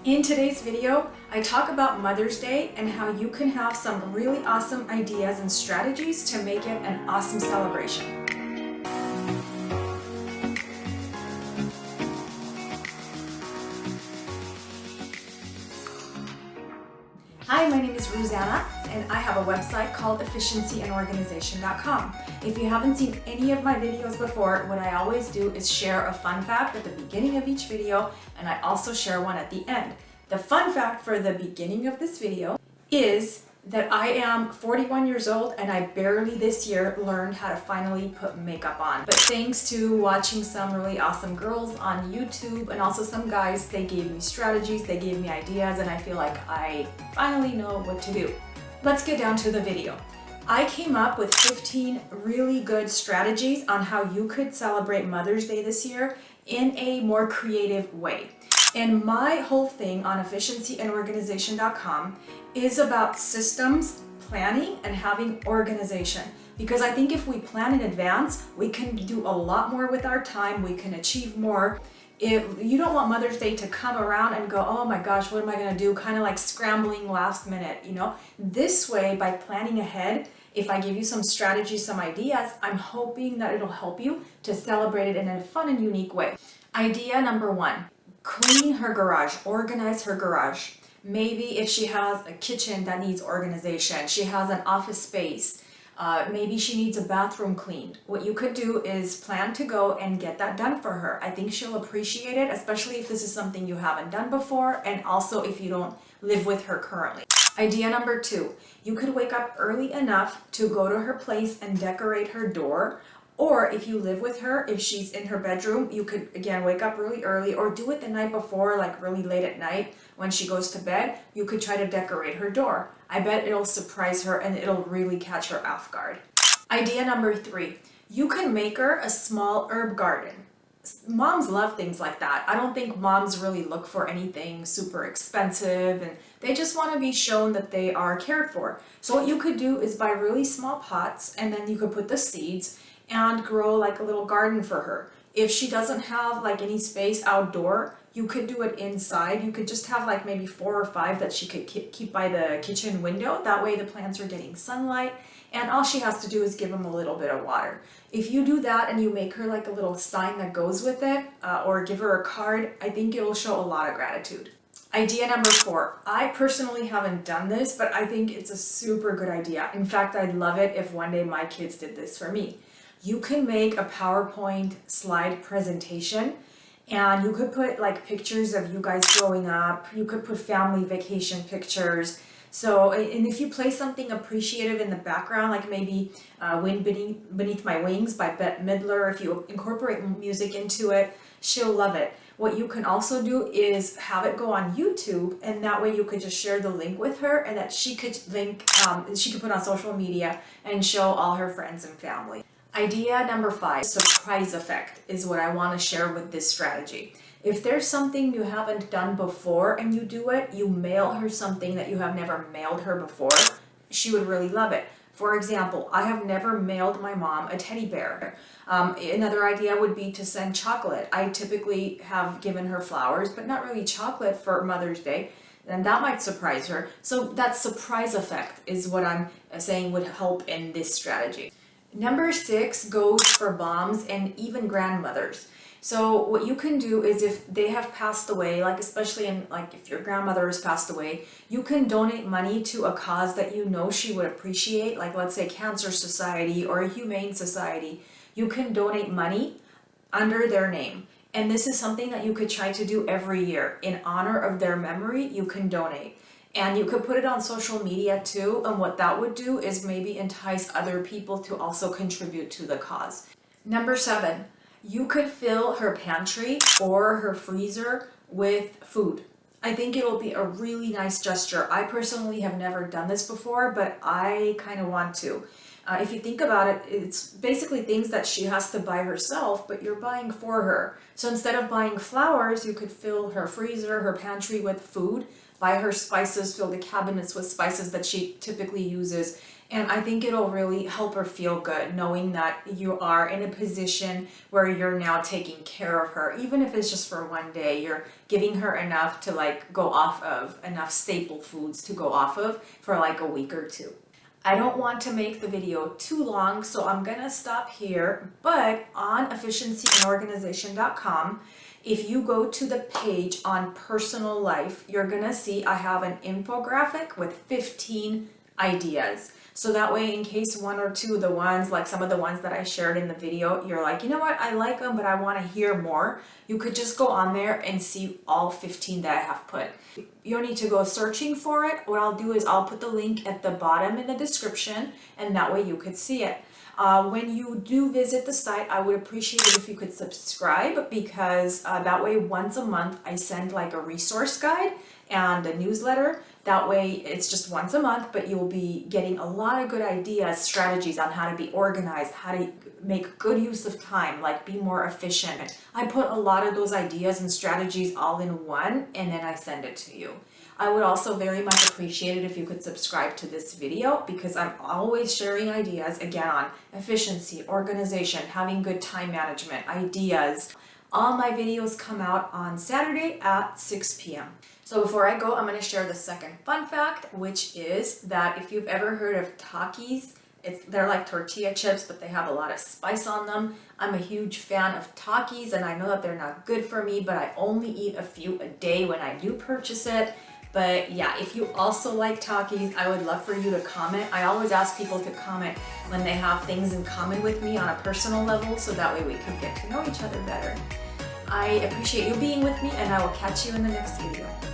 In today's video, I talk about Mother's Day and how you can have some really awesome ideas and strategies to make it an awesome celebration. Hi, my name is Ruzanna, and I have a website called efficiencyandorganization.com. If you haven't seen any of my videos before, what I always do is share a fun fact at the beginning of each video, and I also share one at the end. The fun fact for the beginning of this video is that I am 41 years old and I barely this year learned how to finally put makeup on. But thanks to watching some really awesome girls on YouTube and also some guys, they gave me strategies, they gave me ideas, and I feel like I finally know what to do. Let's get down to the video. I came up with 15 really good strategies on how you could celebrate Mother's Day this year in a more creative way. And my whole thing on efficiencyandorganization.com is about systems, planning, and having organization. Because I think if we plan in advance, we can do a lot more with our time, we can achieve more. If you don't want Mother's Day to come around and go, oh my gosh, what am I gonna do? Kind of like scrambling last minute, you know? This way, by planning ahead, if I give you some strategies, some ideas, I'm hoping that it'll help you to celebrate it in a fun and unique way. Idea number one. Clean her garage, organize her garage. Maybe if she has a kitchen that needs organization, she has an office space, maybe she needs a bathroom cleaned. What you could do is plan to go and get that done for her. I think she'll appreciate it, especially if this is something you haven't done before, and also if you don't live with her currently. Idea number two, you could wake up early enough to go to her place and decorate her door. Or if you live with her, if she's in her bedroom, you could, again, wake up really early or do it the night before, like really late at night when she goes to bed. You could try to decorate her door. I bet it'll surprise her and it'll really catch her off guard. Idea number three, you can make her a small herb garden. Moms love things like that. I don't think moms really look for anything super expensive, and they just want to be shown that they are cared for. So what you could do is buy really small pots, and then you could put the seeds and grow like a little garden for her. If she doesn't have like any space outdoor, you could do it inside. You could just have like maybe 4 or 5 that she could keep by the kitchen window. That way the plants are getting sunlight, and all she has to do is give them a little bit of water. If you do that and you make her like a little sign that goes with it, or give her a card, I think it'll show a lot of gratitude. Idea number 4. I personally haven't done this, but I think it's a super good idea. In fact, I'd love it if one day my kids did this for me. You can make a PowerPoint slide presentation, and you could put like pictures of you guys growing up. You could put family vacation pictures. So, and if you play something appreciative in the background, like maybe Wind Beneath My Wings by Bette Midler, if you incorporate music into it, she'll love it. What you can also do is have it go on YouTube, and that way you could just share the link with her, and that she could she could put on social media and show all her friends and family. Idea number 5, surprise effect, is what I want to share with this strategy. If there's something you haven't done before and you do it, you mail her something that you have never mailed her before, she would really love it. For example, I have never mailed my mom a teddy bear. Another idea would be to send chocolate. I typically have given her flowers, but not really chocolate for Mother's Day, and that might surprise her. So that surprise effect is what I'm saying would help in this strategy. Number 6 goes for moms and even grandmothers. So what you can do is if they have passed away, like especially in like if your grandmother has passed away, you can donate money to a cause that you know she would appreciate, like let's say Cancer Society or a Humane Society. You can donate money under their name. And this is something that you could try to do every year. In honor of their memory, you can donate. And you could put it on social media too, and what that would do is maybe entice other people to also contribute to the cause. Number 7, you could fill her pantry or her freezer with food. I think it'll be a really nice gesture. I personally have never done this before, but I kind of want to. If you think about it, it's basically things that she has to buy herself, but you're buying for her. So instead of buying flowers, you could fill her freezer, her pantry with food, buy her spices, fill the cabinets with spices that she typically uses. And I think it'll really help her feel good knowing that you are in a position where you're now taking care of her. Even if it's just for one day, you're giving her enough to like go off of, enough staple foods to go off of for like a week or two. I don't want to make the video too long, so I'm gonna stop here. But on efficiencyandorganization.com, if you go to the page on personal life, you're gonna see I have an infographic with 15 ideas. So that way, in case one or two of the ones, like some of the ones that I shared in the video, you're like, you know what, I like them, but I want to hear more. You could just go on there and see all 15 that I have put. You don't need to go searching for it. What I'll do is I'll put the link at the bottom in the description, and that way you could see it. When you do visit the site, I would appreciate it if you could subscribe, because that way once a month I send like a resource guide and a newsletter. That way it's just once a month, but you'll be getting a lot of good ideas, strategies on how to be organized, how to make good use of time, like be more efficient. I put a lot of those ideas and strategies all in one, and then I send it to you. I would also very much appreciate it if you could subscribe to this video, because I'm always sharing ideas again on efficiency, organization, having good time management, ideas. All my videos come out on Saturday at 6 p.m. So before I go, I'm going to share the second fun fact, which is that if you've ever heard of Takis, they're like tortilla chips, but they have a lot of spice on them. I'm a huge fan of Takis, and I know that they're not good for me, but I only eat a few a day when I do purchase it. But yeah, if you also like Takis, I would love for you to comment. I always ask people to comment when they have things in common with me on a personal level, so that way we can get to know each other better. I appreciate you being with me, and I will catch you in the next video.